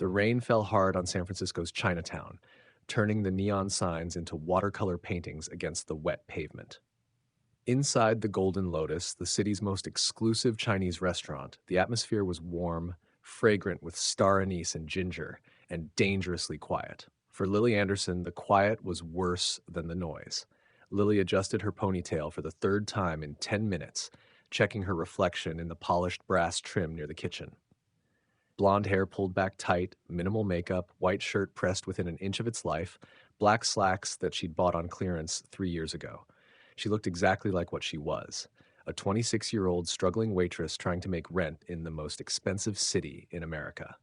The rain fell hard on San Francisco's Chinatown, turning the neon signs into watercolor paintings against the wet pavement. Inside the Golden Lotus, the city's most exclusive Chinese restaurant, the atmosphere was warm, fragrant with star anise and ginger, and dangerously quiet. For Lily Anderson, the quiet was worse than the noise. Lily adjusted her ponytail for the third time in 10 minutes, checking her reflection in the polished brass trim near the kitchen. Blonde hair pulled back tight, minimal makeup, white shirt pressed within an inch of its life, black slacks that she'd bought on clearance 3 years ago. She looked exactly like what she was, a 26-year-old struggling waitress trying to make rent in the most expensive city in America.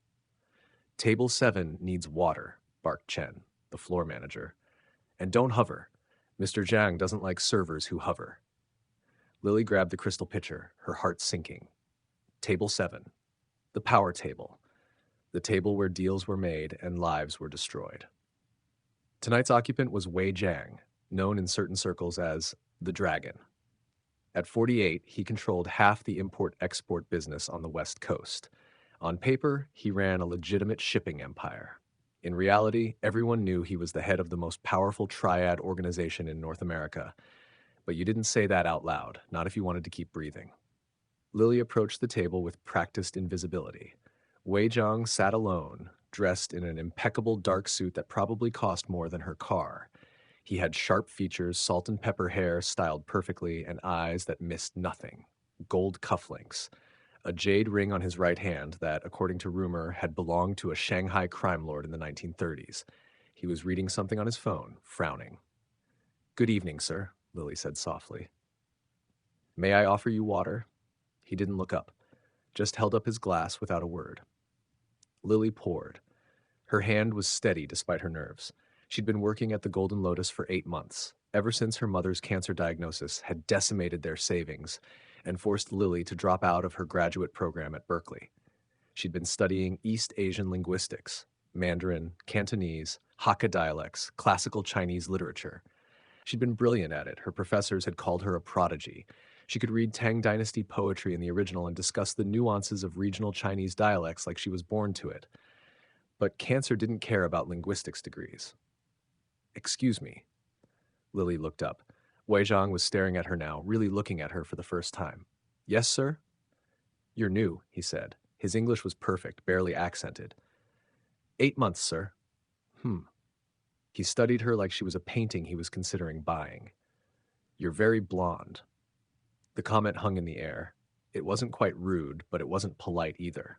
Table 7 needs water, barked Chen, the floor manager. And don't hover. Mr. Zhang doesn't like servers who hover. Lily grabbed the crystal pitcher, her heart sinking. Table 7. The power table. The table where deals were made and lives were destroyed. Tonight's occupant was Wei Zhang, known in certain circles as the Dragon. At 48, he controlled half the import-export business on the West Coast. On paper, he ran a legitimate shipping empire. In reality, everyone knew he was the head of the most powerful Triad organization in North America. But you didn't say that out loud, not if you wanted to keep breathing. Lily approached the table with practiced invisibility. Wei Zhang sat alone, dressed in an impeccable dark suit that probably cost more than her car. He had sharp features, salt and pepper hair styled perfectly, and eyes that missed nothing. Gold cufflinks. A jade ring on his right hand that, according to rumor, had belonged to a Shanghai crime lord in the 1930s. He was reading something on his phone, frowning. "Good evening, sir," Lily said softly. "May I offer you water?" He didn't look up, just held up his glass without a word. Lily poured. Her hand was steady despite her nerves. She'd been working at the Golden Lotus for 8 months, ever since her mother's cancer diagnosis had decimated their savings and forced Lily to drop out of her graduate program at Berkeley. She'd been studying East Asian Linguistics, Mandarin, Cantonese, Hakka dialects, classical Chinese literature. She'd been brilliant at it. Her professors had called her a prodigy. She could read Tang Dynasty poetry in the original and discuss the nuances of regional Chinese dialects like she was born to it. But cancer didn't care about linguistics degrees. "Excuse me." Lily looked up. Wei Zhang was staring at her now, really looking at her for the first time. "Yes, sir?" "You're new," he said. His English was perfect, barely accented. 8 months, sir." He studied her like she was a painting he was considering buying. "You're very blonde." The comment hung in the air. It wasn't quite rude, but it wasn't polite either.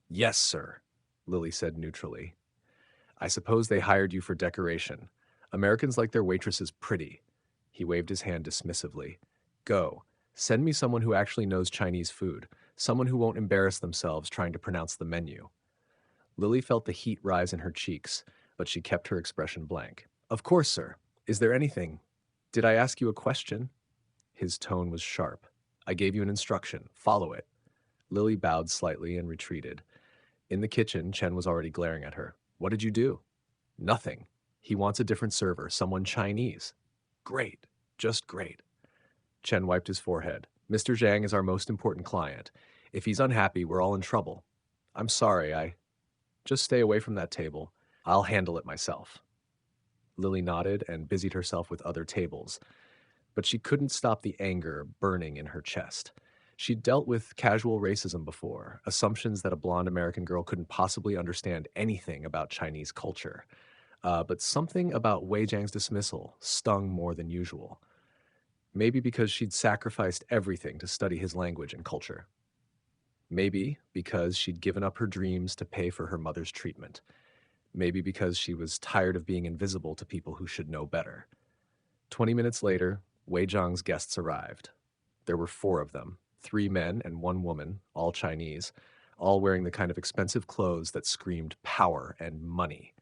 "Yes, sir," Lily said neutrally. "I suppose they hired you for decoration. Americans like their waitresses pretty." He waved his hand dismissively. "Go. Send me someone who actually knows Chinese food, someone who won't embarrass themselves trying to pronounce the menu." Lily felt the heat rise in her cheeks, but she kept her expression blank. "Of course, sir. Is there anything? Did I ask you a question?" His tone was sharp. "I gave you an instruction. Follow it." Lily bowed slightly and retreated. In the kitchen, Chen was already glaring at her. "What did you do?" "Nothing. He wants a different server, someone Chinese." "Great. Just great." Chen wiped his forehead. "Mr. Zhang is our most important client. If he's unhappy, we're all in trouble. I'm sorry, Just stay away from that table. I'll handle it myself." Lily nodded and busied herself with other tables, but she couldn't stop the anger burning in her chest. She'd dealt with casual racism before, assumptions that a blonde American girl couldn't possibly understand anything about Chinese culture. But something about Wei Zhang's dismissal stung more than usual. Maybe because she'd sacrificed everything to study his language and culture. Maybe because she'd given up her dreams to pay for her mother's treatment. Maybe because she was tired of being invisible to people who should know better. 20 minutes later, Wei Zhang's guests arrived. There were 4 of them, 3 men and 1 woman, all Chinese, all wearing the kind of expensive clothes that screamed power and money.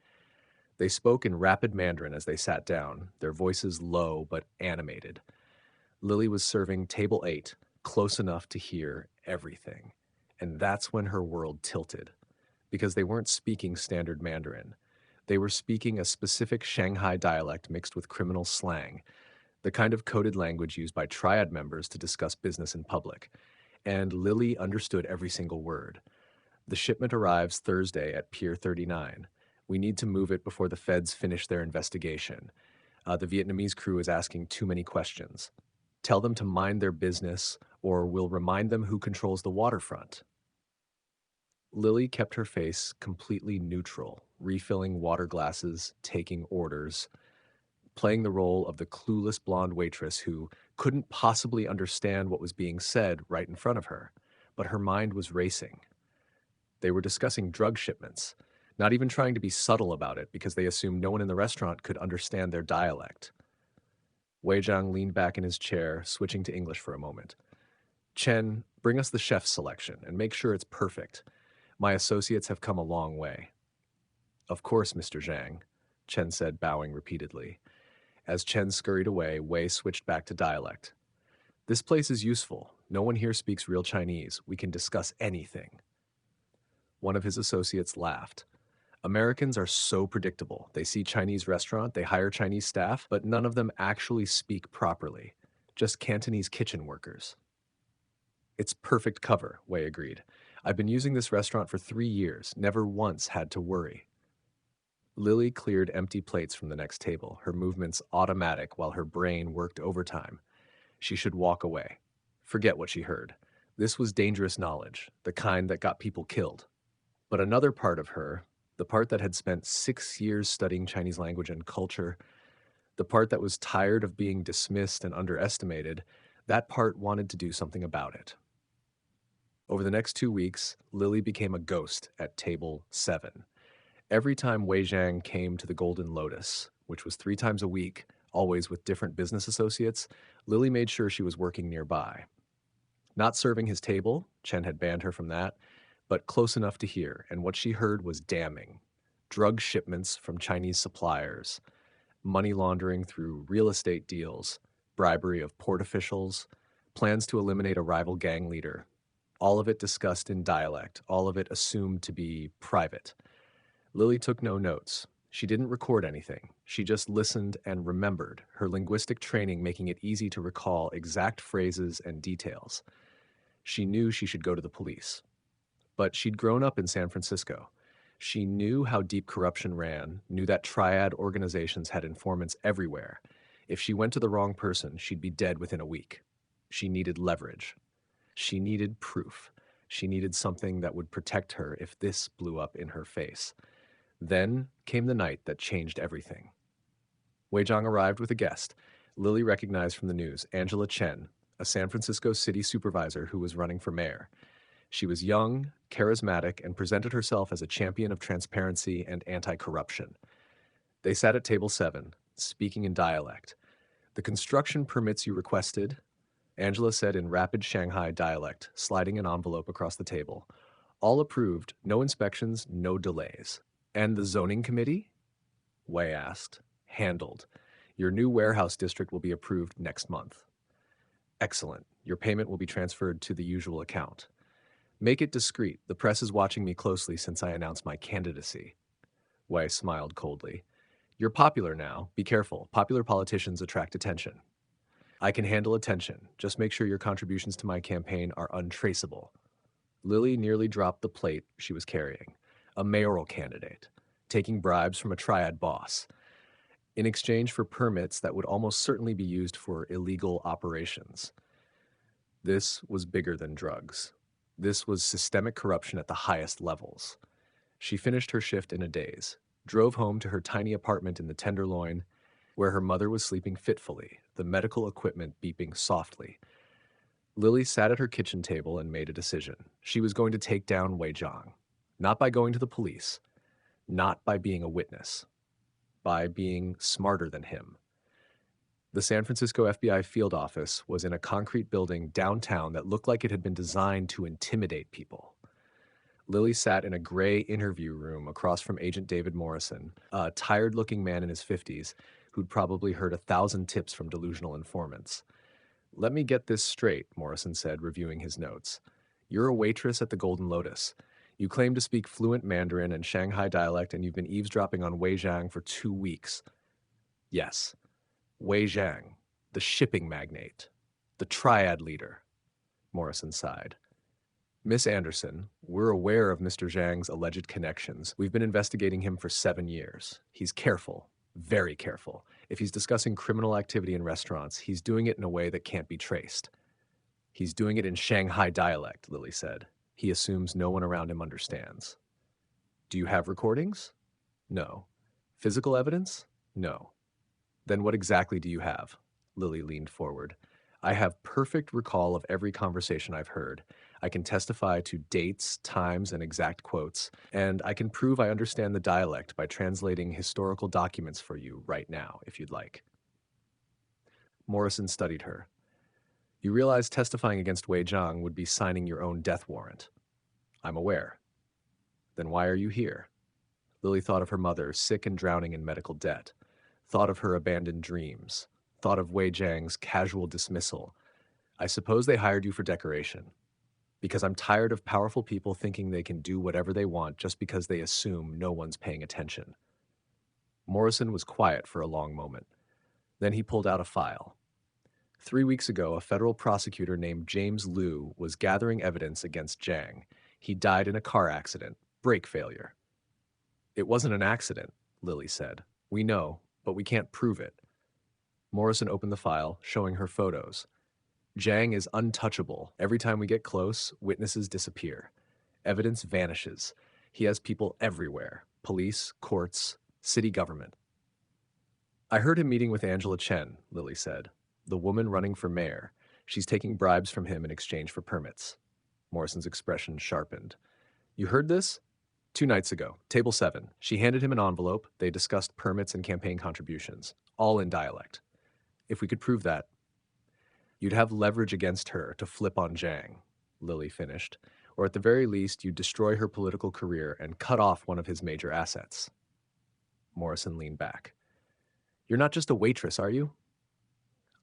They spoke in rapid Mandarin as they sat down, their voices low but animated. Lily was serving table 8, close enough to hear everything. And that's when her world tilted, because they weren't speaking standard Mandarin. They were speaking a specific Shanghai dialect mixed with criminal slang, the kind of coded language used by Triad members to discuss business in public. And Lily understood every single word. The shipment arrives Thursday at Pier 39. We need to move it before the feds finish their investigation. The Vietnamese crew is asking too many questions. Tell them to mind their business, or we'll remind them who controls the waterfront. Lily kept her face completely neutral, refilling water glasses, taking orders, playing the role of the clueless blonde waitress who couldn't possibly understand what was being said right in front of her. But her mind was racing. They were discussing drug shipments, not even trying to be subtle about it because they assumed no one in the restaurant could understand their dialect. Wei Zhang leaned back in his chair, switching to English for a moment. Chen, bring us the chef's selection and make sure it's perfect. My associates have come a long way. Of course, Mr. Zhang, Chen said, bowing repeatedly. As Chen scurried away, Wei switched back to dialect. This place is useful. No one here speaks real Chinese. We can discuss anything. One of his associates laughed. Americans are so predictable. They see Chinese restaurant, they hire Chinese staff, but none of them actually speak properly. Just Cantonese kitchen workers. It's perfect cover, Wei agreed. I've been using this restaurant for 3 years, never once had to worry. Lily cleared empty plates from the next table, her movements automatic while her brain worked overtime. She should walk away. Forget what she heard. This was dangerous knowledge, the kind that got people killed. But another part of her, the part that had spent 6 years studying Chinese language and culture, the part that was tired of being dismissed and underestimated, that part wanted to do something about it. Over the next 2 weeks, Lily became a ghost at table 7. Every time Wei Zhang came to the Golden Lotus, which was 3 times a week, always with different business associates, Lily made sure she was working nearby. Not serving his table, Chen had banned her from that, but close enough to hear, and what she heard was damning. Drug shipments from Chinese suppliers, money laundering through real estate deals, bribery of port officials, plans to eliminate a rival gang leader. All of it discussed in dialect, all of it assumed to be private. Lily took no notes. She didn't record anything. She just listened and remembered, her linguistic training making it easy to recall exact phrases and details. She knew she should go to the police. But she'd grown up in San Francisco. She knew how deep corruption ran, knew that Triad organizations had informants everywhere. If she went to the wrong person, she'd be dead within a week. She needed leverage. She needed proof. She needed something that would protect her if this blew up in her face. Then came the night that changed everything. Wei Zhang arrived with a guest. Lily recognized from the news Angela Chen, a San Francisco city supervisor who was running for mayor. She was young, charismatic, and presented herself as a champion of transparency and anti-corruption. They sat at table 7, speaking in dialect. The construction permits you requested, Angela said in rapid Shanghai dialect, sliding an envelope across the table. All approved, no inspections, no delays. And the zoning committee? Wei asked. Handled. Your new warehouse district will be approved next month. Excellent. Your payment will be transferred to the usual account. Make it discreet. The press is watching me closely since I announced my candidacy. Wei smiled coldly. You're popular now. Be careful. Popular politicians attract attention. I can handle attention. Just make sure your contributions to my campaign are untraceable. Lily nearly dropped the plate she was carrying. A mayoral candidate, taking bribes from a Triad boss, in exchange for permits that would almost certainly be used for illegal operations. This was bigger than drugs. This was systemic corruption at the highest levels. She finished her shift in a daze, drove home to her tiny apartment in the Tenderloin, where her mother was sleeping fitfully, the medical equipment beeping softly. Lily sat at her kitchen table and made a decision. She was going to take down Wei Zhang. Not by going to the police, not by being a witness, by being smarter than him. The San Francisco FBI field office was in a concrete building downtown that looked like it had been designed to intimidate people. Lily sat in a gray interview room across from Agent David Morrison, a tired-looking man in his 50s who'd probably heard 1,000 tips from delusional informants. Let me get this straight, Morrison said, reviewing his notes. You're a waitress at the Golden Lotus. You claim to speak fluent Mandarin and Shanghai dialect, and you've been eavesdropping on Wei Zhang for 2 weeks. Yes. Wei Zhang, the shipping magnate, the Triad leader, Morrison sighed. Miss Anderson, we're aware of Mr. Zhang's alleged connections. We've been investigating him for 7 years. He's careful, very careful. If he's discussing criminal activity in restaurants, he's doing it in a way that can't be traced. He's doing it in Shanghai dialect, Lily said. He assumes no one around him understands. Do you have recordings? No. Physical evidence? No. Then what exactly do you have? Lily leaned forward. I have perfect recall of every conversation I've heard. I can testify to dates, times, and exact quotes, and I can prove I understand the dialect by translating historical documents for you right now, if you'd like. Morrison studied her. You realize testifying against Wei Zhang would be signing your own death warrant. I'm aware. Then why are you here? Lily thought of her mother, sick and drowning in medical debt, thought of her abandoned dreams, thought of Wei Zhang's casual dismissal. I suppose they hired you for decoration. Because I'm tired of powerful people thinking they can do whatever they want just because they assume no one's paying attention. Morrison was quiet for a long moment. Then he pulled out a file. 3 weeks ago, a federal prosecutor named James Liu was gathering evidence against Zhang. He died in a car accident, brake failure. It wasn't an accident, Lily said. We know, but we can't prove it. Morrison opened the file, showing her photos. Zhang is untouchable. Every time we get close, witnesses disappear. Evidence vanishes. He has people everywhere. Police, courts, city government. I heard him meeting with Angela Chen, Lily said. The woman running for mayor. She's taking bribes from him in exchange for permits. Morrison's expression sharpened. You heard this? 2 nights ago, table 7. She handed him an envelope. They discussed permits and campaign contributions, all in dialect. If we could prove that, you'd have leverage against her to flip on Zhang, Lily finished, or at the very least, you'd destroy her political career and cut off one of his major assets. Morrison leaned back. You're not just a waitress, are you?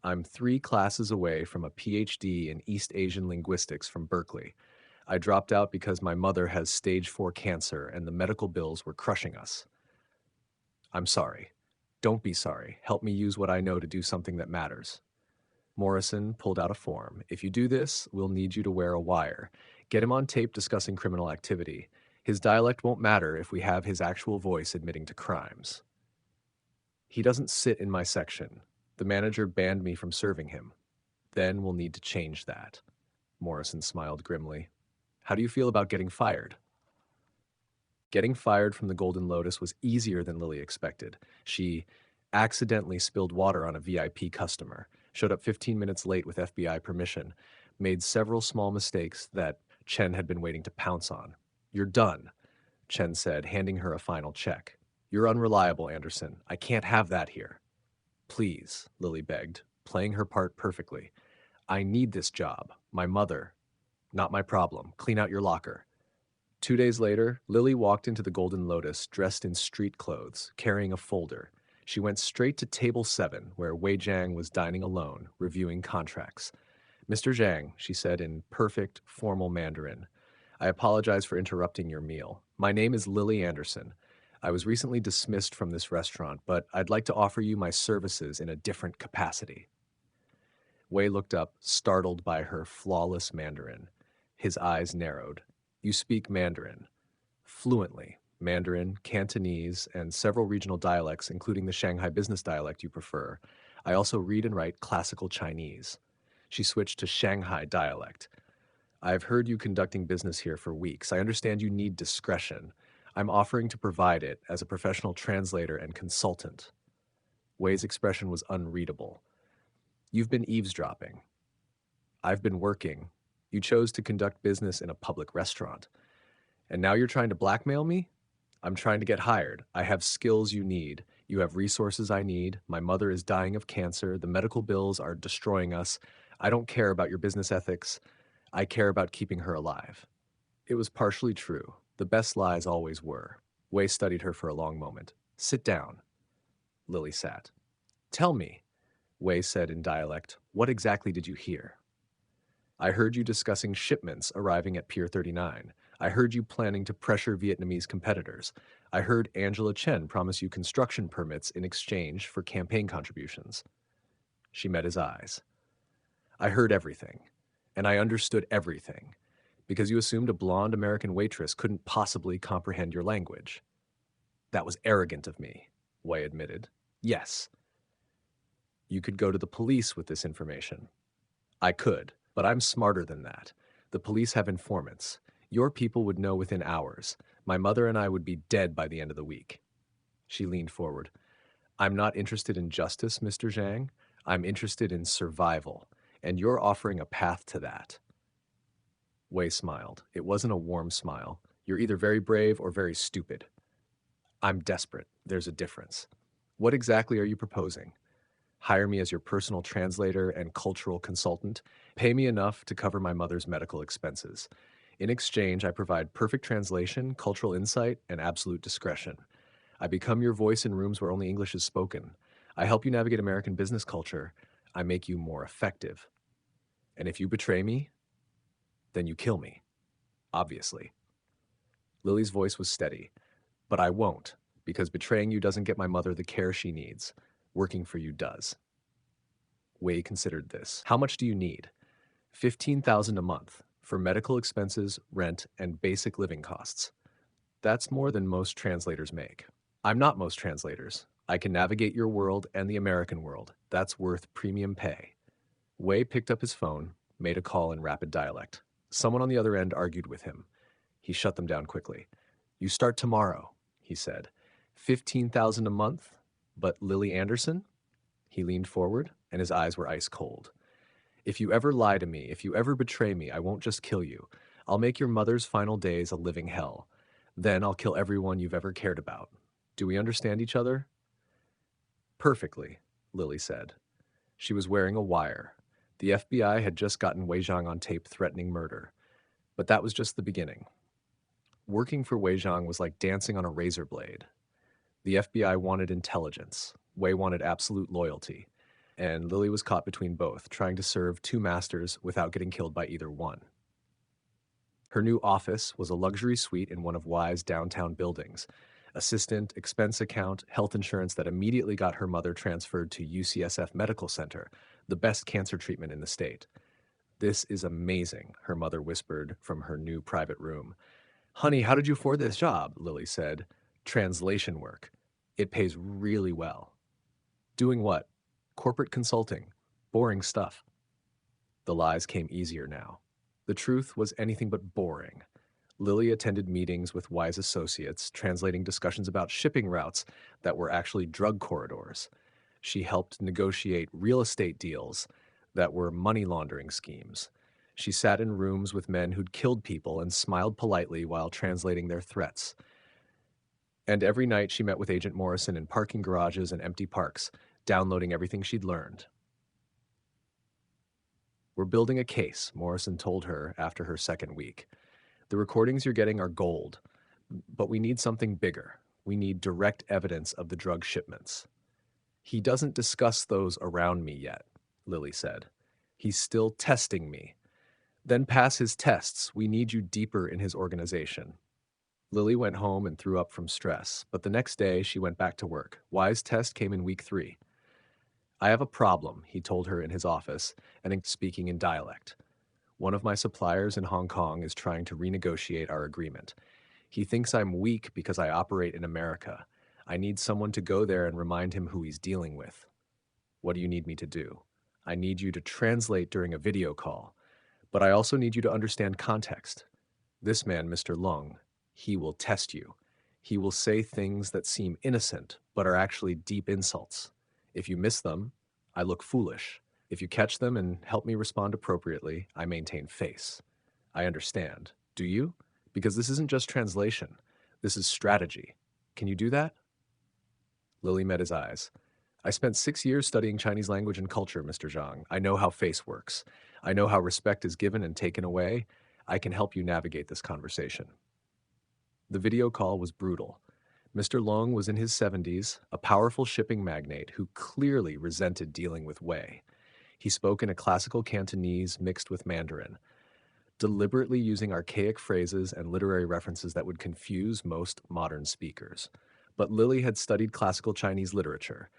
I'm 3 classes away from a PhD in East Asian Linguistics from Berkeley. I dropped out because my mother has stage 4 cancer and the medical bills were crushing us. I'm sorry. Don't be sorry. Help me use what I know to do something that matters. Morrison pulled out a form. If you do this, we'll need you to wear a wire. Get him on tape discussing criminal activity. His dialect won't matter if we have his actual voice admitting to crimes. He doesn't sit in my section. The manager banned me from serving him. Then we'll need to change that. Morrison smiled grimly. How do you feel about getting fired? Getting fired from the Golden Lotus was easier than Lily expected. She accidentally spilled water on a VIP customer, showed up 15 minutes late with FBI permission, made several small mistakes that Chen had been waiting to pounce on. You're done, Chen said, handing her a final check. You're unreliable, Anderson. I can't have that here. Please, Lily begged, playing her part perfectly. I need this job. My mother. Not my problem. Clean out your locker. 2 days later, Lily walked into the Golden Lotus dressed in street clothes, carrying a folder. She went straight to table 7, where Wei Zhang was dining alone, reviewing contracts. Mr. Zhang, she said in perfect, formal Mandarin, I apologize for interrupting your meal. My name is Lily Anderson. I was recently dismissed from this restaurant, but I'd like to offer you my services in a different capacity. Wei looked up, startled by her flawless Mandarin. His eyes narrowed. You speak Mandarin. Fluently. Mandarin, Cantonese, and several regional dialects, including the Shanghai business dialect you prefer. I also read and write classical Chinese. She switched to Shanghai dialect. I've heard you conducting business here for weeks. I understand you need discretion. I'm offering to provide it as a professional translator and consultant. Wei's expression was unreadable. You've been eavesdropping. I've been working. You chose to conduct business in a public restaurant. And now you're trying to blackmail me? I'm trying to get hired. I have skills you need. You have resources I need. My mother is dying of cancer. The medical bills are destroying us. I don't care about your business ethics. I care about keeping her alive. It was partially true. The best lies always were. Wei studied her for a long moment. Sit down. Lily sat. Tell me, Wei said in dialect, what exactly did you hear? I heard you discussing shipments arriving at Pier 39. I heard you planning to pressure Vietnamese competitors. I heard Angela Chen promise you construction permits in exchange for campaign contributions. She met his eyes. I heard everything, and I understood everything. Because you assumed a blonde American waitress couldn't possibly comprehend your language. That was arrogant of me, Wei admitted. Yes. You could go to the police with this information. I could, but I'm smarter than that. The police have informants. Your people would know within hours. My mother and I would be dead by the end of the week. She leaned forward. I'm not interested in justice, Mr. Zhang. I'm interested in survival, and you're offering a path to that. Wei smiled. It wasn't a warm smile. You're either very brave or very stupid. I'm desperate. There's a difference. What exactly are you proposing? Hire me as your personal translator and cultural consultant. Pay me enough to cover my mother's medical expenses. In exchange, I provide perfect translation, cultural insight, and absolute discretion. I become your voice in rooms where only English is spoken. I help you navigate American business culture. I make you more effective. And if you betray me, then you kill me. Obviously. Lily's voice was steady. But I won't, because betraying you doesn't get my mother the care she needs. Working for you does. Wei considered this. How much do you need? $15,000 a month for medical expenses, rent, and basic living costs. That's more than most translators make. I'm not most translators. I can navigate your world and the American world. That's worth premium pay. Wei picked up his phone, made a call in rapid dialect. Someone on the other end argued with him. He shut them down quickly. You start tomorrow, he said. $15,000 a month? But Lily Anderson? He leaned forward, and his eyes were ice cold. If you ever lie to me, if you ever betray me, I won't just kill you. I'll make your mother's final days a living hell. Then I'll kill everyone you've ever cared about. Do we understand each other? Perfectly, Lily said. She was wearing a wire. The FBI had just gotten Wei Zhang on tape threatening murder. But that was just the beginning. Working for Wei Zhang was like dancing on a razor blade. The FBI wanted intelligence. Wei wanted absolute loyalty. And Lily was caught between both, trying to serve two masters without getting killed by either one. Her new office was a luxury suite in one of Wei's downtown buildings. Assistant, expense account, health insurance that immediately got her mother transferred to UCSF Medical Center, the best cancer treatment in the state. This is amazing, her mother whispered from her new private room. Honey, how did you afford this job? Lily said. Translation work. It pays really well. Doing what? Corporate consulting. Boring stuff. The lies came easier now. The truth was anything but boring. Lily attended meetings with Wei's associates, translating discussions about shipping routes that were actually drug corridors. She helped negotiate real estate deals that were money laundering schemes. She sat in rooms with men who'd killed people and smiled politely while translating their threats. And every night she met with Agent Morrison in parking garages and empty parks, downloading everything she'd learned. We're building a case, Morrison told her after her second week. The recordings you're getting are gold, but we need something bigger. We need direct evidence of the drug shipments. He doesn't discuss those around me yet, Lily said. He's still testing me. Then pass his tests. We need you deeper in his organization. Lily went home and threw up from stress, but the next day she went back to work. Wei's test came in week 3. I have a problem, he told her in his office, and speaking in dialect. One of my suppliers in Hong Kong is trying to renegotiate our agreement. He thinks I'm weak because I operate in America. I need someone to go there and remind him who he's dealing with. What do you need me to do? I need you to translate during a video call, but I also need you to understand context. This man, Mr. Lung, he will test you. He will say things that seem innocent, but are actually deep insults. If you miss them, I look foolish. If you catch them and help me respond appropriately, I maintain face. I understand. Do you? Because this isn't just translation. This is strategy. Can you do that? Lily met his eyes. I spent 6 years studying Chinese language and culture, Mr. Zhang. I know how face works. I know how respect is given and taken away. I can help you navigate this conversation. The video call was brutal. Mr. Long was in his 70s, a powerful shipping magnate who clearly resented dealing with Wei. He spoke in a classical Cantonese mixed with Mandarin, deliberately using archaic phrases and literary references that would confuse most modern speakers. But Lily had studied classical Chinese literature.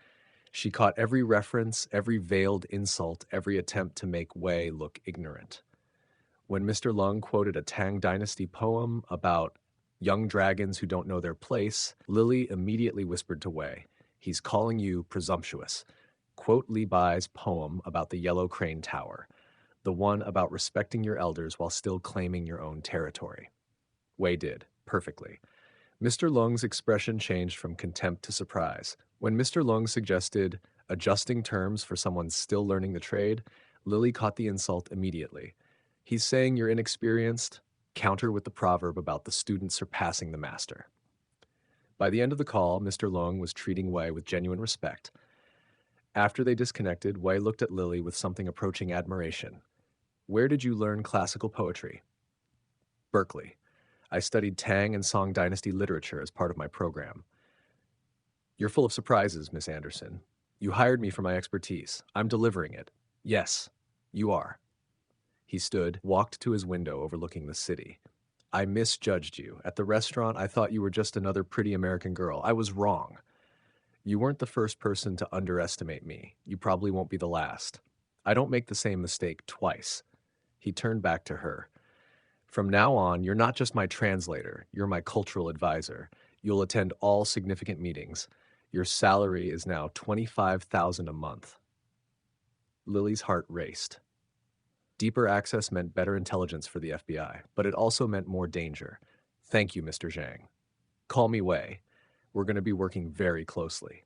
She caught every reference, every veiled insult, every attempt to make Wei look ignorant. When Mr. Lung quoted a Tang Dynasty poem about young dragons who don't know their place, Lily immediately whispered to Wei, "He's calling you presumptuous. Quote Li Bai's poem about the Yellow Crane Tower, the one about respecting your elders while still claiming your own territory." Wei did, perfectly. Mr. Lung's expression changed from contempt to surprise. When Mr. Lung suggested adjusting terms for someone still learning the trade, Lily caught the insult immediately. "He's saying you're inexperienced," counter with the proverb about the student surpassing the master. By the end of the call, Mr. Lung was treating Wei with genuine respect. After they disconnected, Wei looked at Lily with something approaching admiration. "Where did you learn classical poetry?" "Berkeley. I studied Tang and Song Dynasty literature as part of my program." "You're full of surprises, Miss Anderson. You hired me for my expertise. I'm delivering it." "Yes, you are." He stood, walked to his window overlooking the city. "I misjudged you. At the restaurant, I thought you were just another pretty American girl. I was wrong. You weren't the first person to underestimate me. You probably won't be the last. I don't make the same mistake twice." He turned back to her. "From now on, you're not just my translator, you're my cultural advisor. You'll attend all significant meetings. Your salary is now $25,000 a month." Lily's heart raced. Deeper access meant better intelligence for the FBI, but it also meant more danger. "Thank you, Mr. Zhang. Call me Wei. We're going to be working very closely."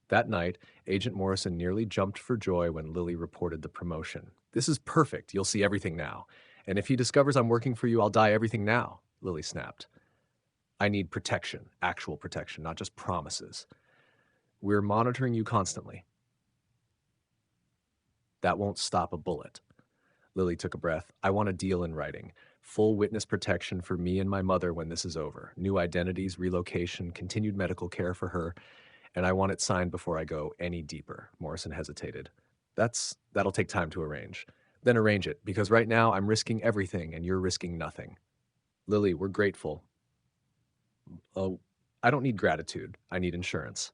That night, Agent Morrison nearly jumped for joy when Lily reported the promotion. "This is perfect. You'll see everything now. And if he discovers I'm working for you, I'll die everything now," Lily snapped. "I need protection, actual protection, not just promises. We're monitoring you constantly." "That won't stop a bullet." Lily took a breath. "I want a deal in writing. Full witness protection for me and my mother when this is over. New identities, relocation, continued medical care for her. And I want it signed before I go any deeper." Morrison hesitated. That'll take time to arrange." "Then arrange it, because right now I'm risking everything and you're risking nothing." "Lily, we're grateful." "Oh, I don't need gratitude. I need insurance."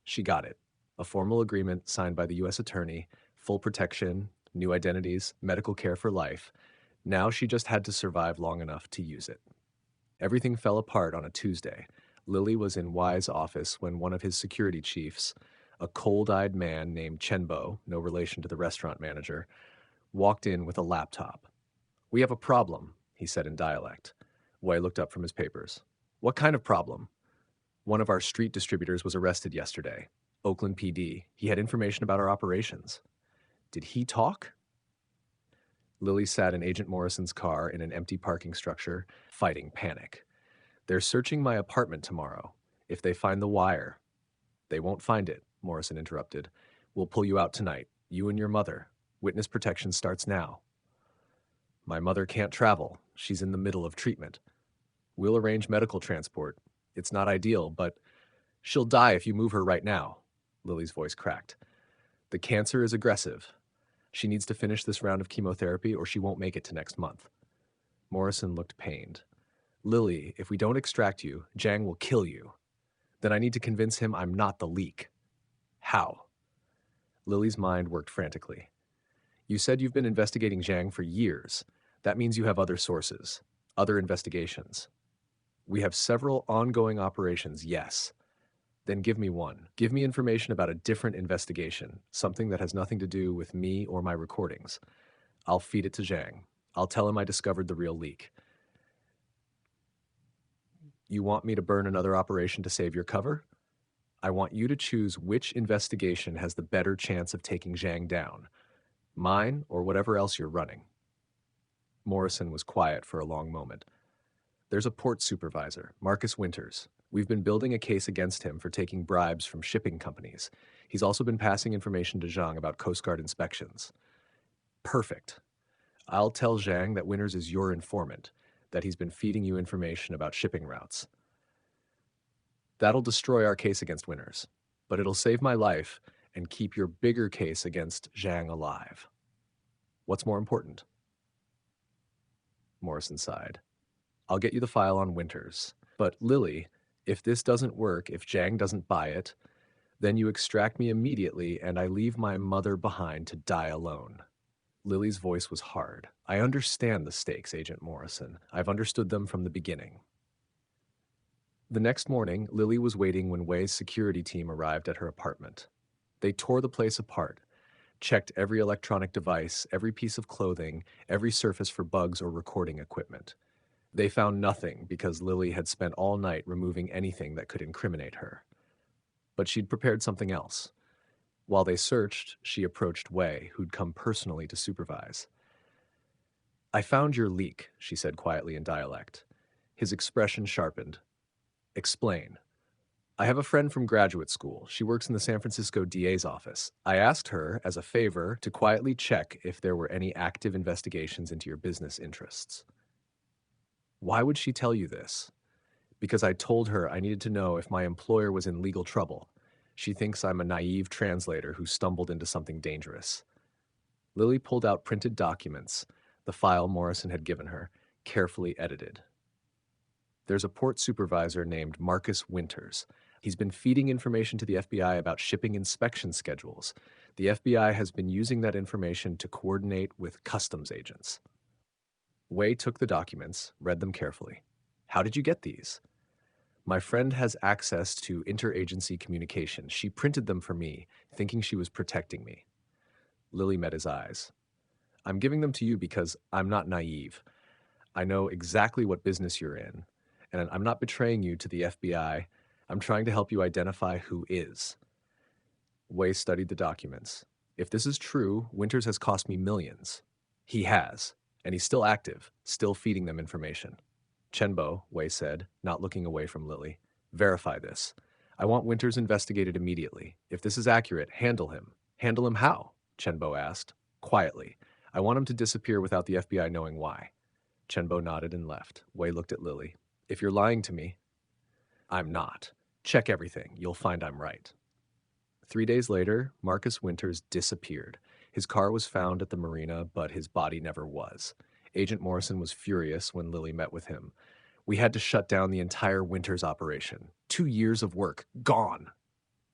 She got it. A formal agreement signed by the U.S. Attorney, full protection, new identities, medical care for life. Now she just had to survive long enough to use it. Everything fell apart on a Tuesday. Lily was in Wei's office when one of his security chiefs, a cold-eyed man named Chenbo, no relation to the restaurant manager, walked in with a laptop. "We have a problem," he said in dialect. Wei looked up from his papers. "What kind of problem?" "One of our street distributors was arrested yesterday. Oakland PD. He had information about our operations." "Did he talk?" Lily sat in Agent Morrison's car in an empty parking structure, fighting panic. "They're searching my apartment tomorrow. If they find the wire—" "They won't find it," Morrison interrupted. "We'll pull you out tonight, you and your mother. Witness protection starts now." "My mother can't travel. She's in the middle of treatment." "We'll arrange medical transport. It's not ideal, but—" "She'll die if you move her right now." Lily's voice cracked. "The cancer is aggressive. She needs to finish this round of chemotherapy or she won't make it to next month." Morrison looked pained. "Lily, if we don't extract you, Zhang will kill you. Then I need to convince him I'm not the leak." "How?" Lily's mind worked frantically. "You said you've been investigating Zhang for years. That means you have other sources, other investigations." "We have several ongoing operations, yes." "Then give me one. Give me information about a different investigation, something that has nothing to do with me or my recordings. I'll feed it to Zhang. I'll tell him I discovered the real leak." "You want me to burn another operation to save your cover?" "I want you to choose which investigation has the better chance of taking Zhang down. Mine or whatever else you're running." Morrison was quiet for a long moment. "There's a port supervisor, Marcus Winters. We've been building a case against him for taking bribes from shipping companies. He's also been passing information to Zhang about Coast Guard inspections." "Perfect. I'll tell Zhang that Winters is your informant, that he's been feeding you information about shipping routes. That'll destroy our case against Winters, but it'll save my life and keep your bigger case against Zhang alive. What's more important?" Morrison sighed. "I'll get you the file on Winters. But Lily, if this doesn't work, if Zhang doesn't buy it, then you extract me immediately and I leave my mother behind to die alone." Lily's voice was hard. I understand the stakes, Agent Morrison. I've understood them from the beginning. The next morning, Lily was waiting when Wei's security team arrived at her apartment. They tore the place apart, checked every electronic device, every piece of clothing, every surface for bugs or recording equipment. They found nothing because Lily had spent all night removing anything that could incriminate her. But she'd prepared something else. While they searched, she approached Wei, who'd come personally to supervise. "I found your leak," she said quietly in dialect. His expression sharpened. "Explain." "I have a friend from graduate school. She works in the San Francisco DA's office. I asked her, as a favor, to quietly check if there were any active investigations into your business interests." "Why would she tell you this?" "Because I told her I needed to know if my employer was in legal trouble. She thinks I'm a naive translator who stumbled into something dangerous." Lily pulled out printed documents, the file Morrison had given her, carefully edited. "There's a port supervisor named Marcus Winters. He's been feeding information to the FBI about shipping inspection schedules. The FBI has been using that information to coordinate with customs agents." Wei took the documents, read them carefully. "How did you get these?" "My friend has access to interagency communication. She printed them for me, thinking she was protecting me." Lily met his eyes. "I'm giving them to you because I'm not naive. I know exactly what business you're in, and I'm not betraying you to the FBI. I'm trying to help you identify who is." Wei studied the documents. "If this is true, Winters has cost me millions." "He has, and he's still active, still feeding them information." "Chenbo," Wei said, not looking away from Lily, "verify this. I want Winters investigated immediately. If this is accurate, handle him." "Handle him how?" Chenbo asked. "Quietly. I want him to disappear without the FBI knowing why." Chenbo nodded and left. Wei looked at Lily. "If you're lying to me..." "I'm not. Check everything. You'll find I'm right." 3 days later, Marcus Winters disappeared. His car was found at the marina, but his body never was. Agent Morrison was furious when Lily met with him. "We had to shut down the entire Winters operation. 2 years of work, gone."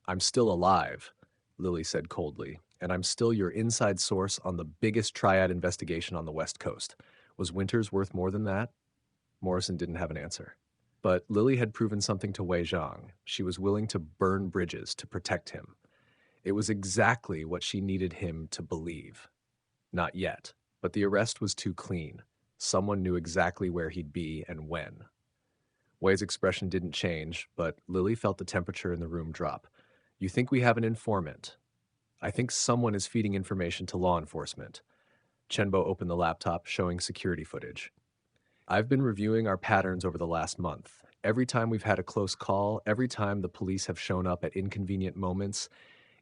"I'm still alive," Lily said coldly, "and I'm still your inside source on the biggest Triad investigation on the West Coast. Was Winters worth more than that?" Morrison didn't have an answer. But Lily had proven something to Wei Zhang. She was willing to burn bridges to protect him. It was exactly what she needed him to believe. Not yet, but the arrest was too clean. Someone knew exactly where he'd be and when. Wei's expression didn't change, but Lily felt the temperature in the room drop. "You think we have an informant?" "I think someone is feeding information to law enforcement." Chenbo opened the laptop, showing security footage. "I've been reviewing our patterns over the last month. Every time we've had a close call, every time the police have shown up at inconvenient moments,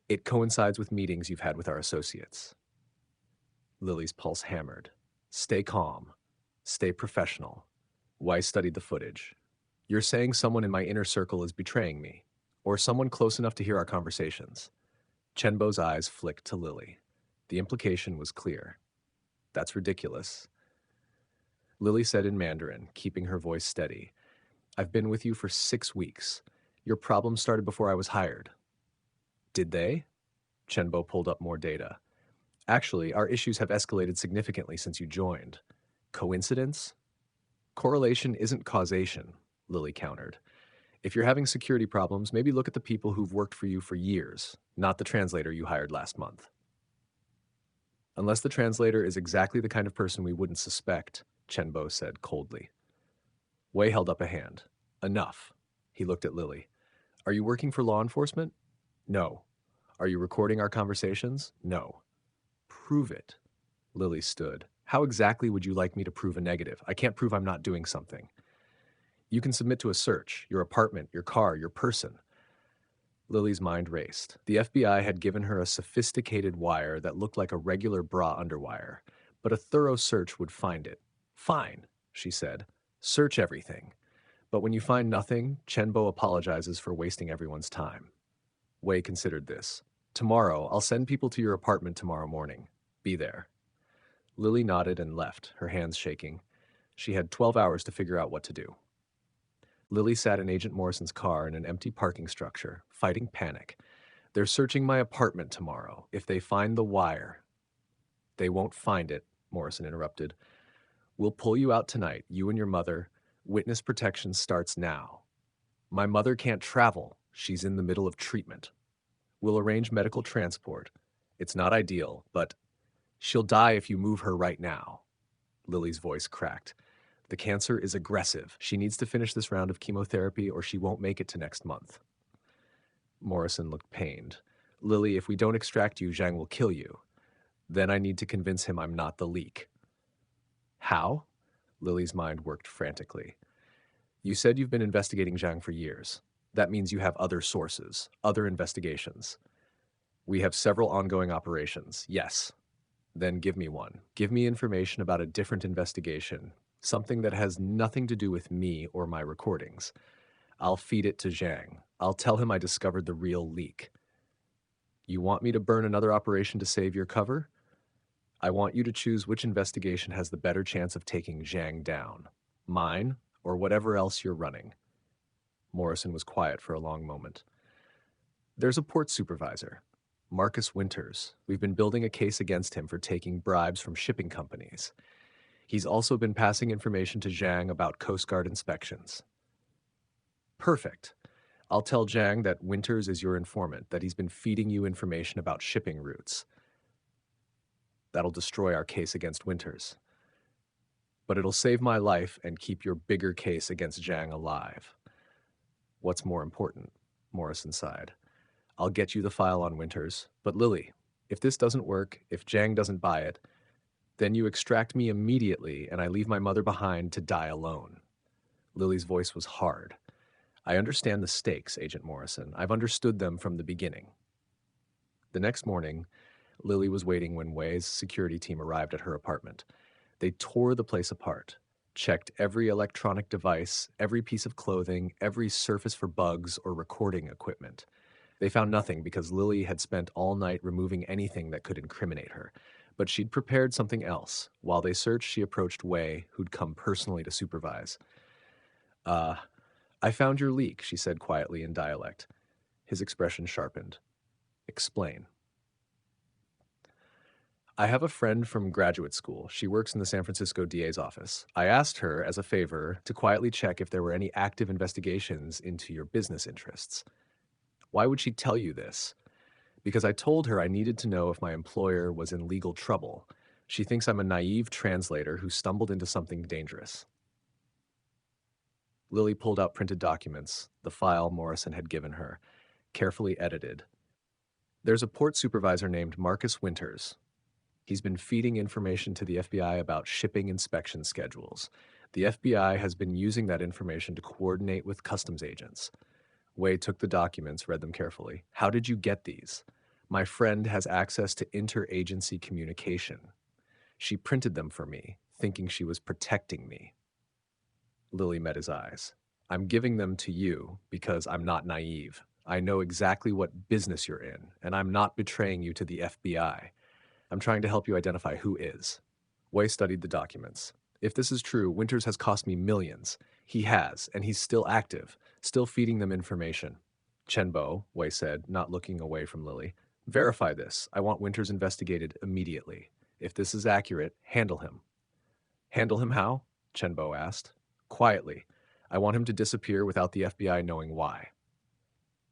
it coincides with meetings you've had with our associates." Lily's pulse hammered. "Stay calm. Stay professional." Weiss studied the footage. "You're saying someone in my inner circle is betraying me, or someone close enough to hear our conversations." Chenbo's eyes flicked to Lily. The implication was clear. "That's ridiculous." Lily said in Mandarin, keeping her voice steady, "I've been with you for 6 weeks. Your problems started before I was hired." "Did they?" Chenbo pulled up more data. "Actually, our issues have escalated significantly since you joined." "Coincidence?" "Correlation isn't causation," Lily countered. "If you're having security problems, maybe look at the people who've worked for you for years, not the translator you hired last month." "Unless the translator is exactly the kind of person we wouldn't suspect," Chenbo said coldly. Wei held up a hand. "Enough." He looked at Lily. "Are you working for law enforcement?" "No." "Are you recording our conversations?" "No." "Prove it." Lily stood. "How exactly would you like me to prove a negative? I can't prove I'm not doing something." "You can submit to a search, your apartment, your car, your person." Lily's mind raced. The FBI had given her a sophisticated wire that looked like a regular bra underwire, but a thorough search would find it. "Fine," she said. "Search everything. But when you find nothing, Chenbo apologizes for wasting everyone's time." Wei considered this. "Tomorrow, I'll send people to your apartment tomorrow morning. Be there." Lily nodded and left, her hands shaking. She had 12 hours to figure out what to do. Lily sat in Agent Morrison's car in an empty parking structure, fighting panic. "They're searching my apartment tomorrow. If they find the wire..." They won't find it, Morrison interrupted. We'll pull you out tonight, you and your mother. Witness protection starts now. My mother can't travel. She's in the middle of treatment. We'll arrange medical transport. It's not ideal, but she'll die if you move her right now. Lily's voice cracked. The cancer is aggressive. She needs to finish this round of chemotherapy or she won't make it to next month. Morrison looked pained. Lily, if we don't extract you, Zhang will kill you. Then I need to convince him I'm not the leak. How? Lily's mind worked frantically. You said you've been investigating Zhang for years. That means you have other sources, other investigations. We have several ongoing operations, yes. Then give me one. Give me information about a different investigation, something that has nothing to do with me or my recordings. I'll feed it to Zhang. I'll tell him I discovered the real leak. You want me to burn another operation to save your cover? I want you to choose which investigation has the better chance of taking Zhang down. Mine, or whatever else you're running. Morrison was quiet for a long moment. There's a port supervisor, Marcus Winters. We've been building a case against him for taking bribes from shipping companies. He's also been passing information to Zhang about Coast Guard inspections. Perfect. I'll tell Zhang that Winters is your informant, that he's been feeding you information about shipping routes. That'll destroy our case against Winters. But it'll save my life and keep your bigger case against Zhang alive. What's more important? Morrison sighed. I'll get you the file on Winters, but Lily, if this doesn't work, if Zhang doesn't buy it, then you extract me immediately and I leave my mother behind to die alone. Lily's voice was hard. I understand the stakes, Agent Morrison. I've understood them from the beginning. The next morning, Lily was waiting when Wei's security team arrived at her apartment. They tore the place apart, checked every electronic device, every piece of clothing, every surface for bugs or recording equipment. They found nothing because Lily had spent all night removing anything that could incriminate her. But she'd prepared something else. While they searched, she approached Wei, who'd come personally to supervise. I found your leak, she said quietly in dialect. His expression sharpened. Explain. I have a friend from graduate school. She works in the San Francisco DA's office. I asked her, as a favor, to quietly check if there were any active investigations into your business interests. Why would she tell you this? Because I told her I needed to know if my employer was in legal trouble. She thinks I'm a naive translator who stumbled into something dangerous. Lily pulled out printed documents, the file Morrison had given her, carefully edited. There's a port supervisor named Marcus Winters. He's been feeding information to the FBI about shipping inspection schedules. The FBI has been using that information to coordinate with customs agents. Wei took the documents, read them carefully. How did you get these? My friend has access to interagency communication. She printed them for me, thinking she was protecting me. Lily met his eyes. I'm giving them to you because I'm not naive. I know exactly what business you're in, and I'm not betraying you to the FBI. I'm trying to help you identify who is. Wei studied the documents. If this is true, Winters has cost me millions. He has, and he's still active, still feeding them information. Chenbo, Wei said, not looking away from Lily. Verify this. I want Winters investigated immediately. If this is accurate, handle him. Handle him how? Chenbo asked. Quietly. I want him to disappear without the FBI knowing why.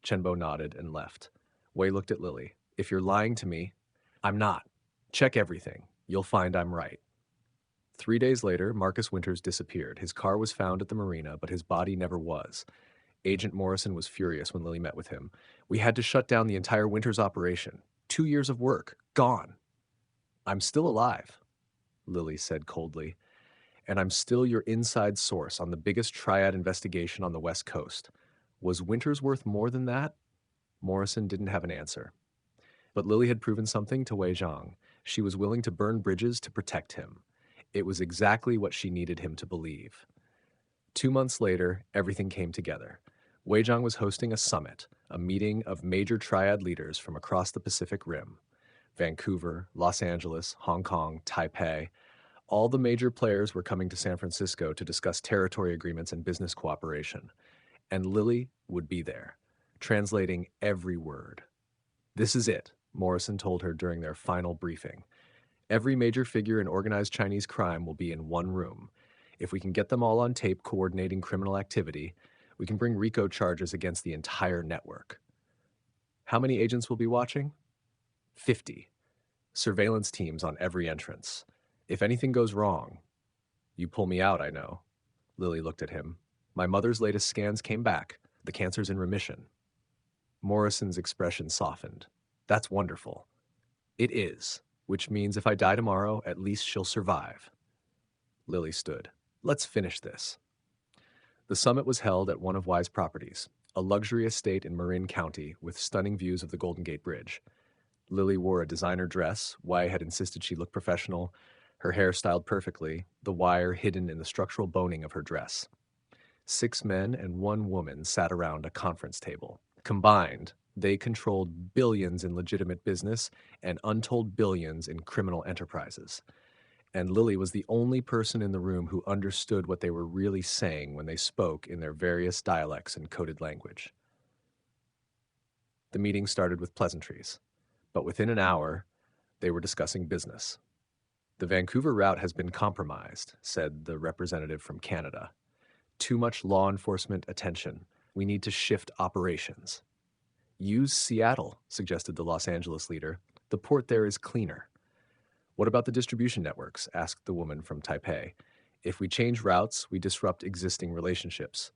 Chenbo nodded and left. Wei looked at Lily. If you're lying to me, I'm not. Check everything. You'll find I'm right. 3 days later, Marcus Winters disappeared. His car was found at the marina, but his body never was. Agent Morrison was furious when Lily met with him. We had to shut down the entire Winters operation. 2 years of work. Gone. I'm still alive, Lily said coldly. And I'm still your inside source on the biggest Triad investigation on the West Coast. Was Winters worth more than that? Morrison didn't have an answer. But Lily had proven something to Wei Zhang. She was willing to burn bridges to protect him. It was exactly what she needed him to believe. 2 months later, everything came together. Wei Zhang was hosting a summit, a meeting of major Triad leaders from across the Pacific Rim. Vancouver, Los Angeles, Hong Kong, Taipei. All the major players were coming to San Francisco to discuss territory agreements and business cooperation. And Lily would be there, translating every word. This is it, Morrison told her during their final briefing. Every major figure in organized Chinese crime will be in one room. If we can get them all on tape coordinating criminal activity, we can bring RICO charges against the entire network. How many agents will be watching? 50. Surveillance teams on every entrance. If anything goes wrong, you pull me out, I know. Lily looked at him. My mother's latest scans came back. The cancer's in remission. Morrison's expression softened. That's wonderful. It is, which means if I die tomorrow, at least she'll survive. Lily stood. Let's finish this. The summit was held at one of Wei's properties, a luxury estate in Marin County with stunning views of the Golden Gate Bridge. Lily wore a designer dress. Wei had insisted she look professional, her hair styled perfectly, the wire hidden in the structural boning of her dress. 6 men and 1 woman sat around a conference table. Combined, they controlled billions in legitimate business and untold billions in criminal enterprises. And Lily was the only person in the room who understood what they were really saying when they spoke in their various dialects and coded language. The meeting started with pleasantries, but within an hour, they were discussing business. The Vancouver route has been compromised, said the representative from Canada. Too much law enforcement attention. We need to shift operations. Use Seattle, suggested the Los Angeles leader. The port there is cleaner. What about the distribution networks? Asked the woman from Taipei. If we change routes, we disrupt existing relationships.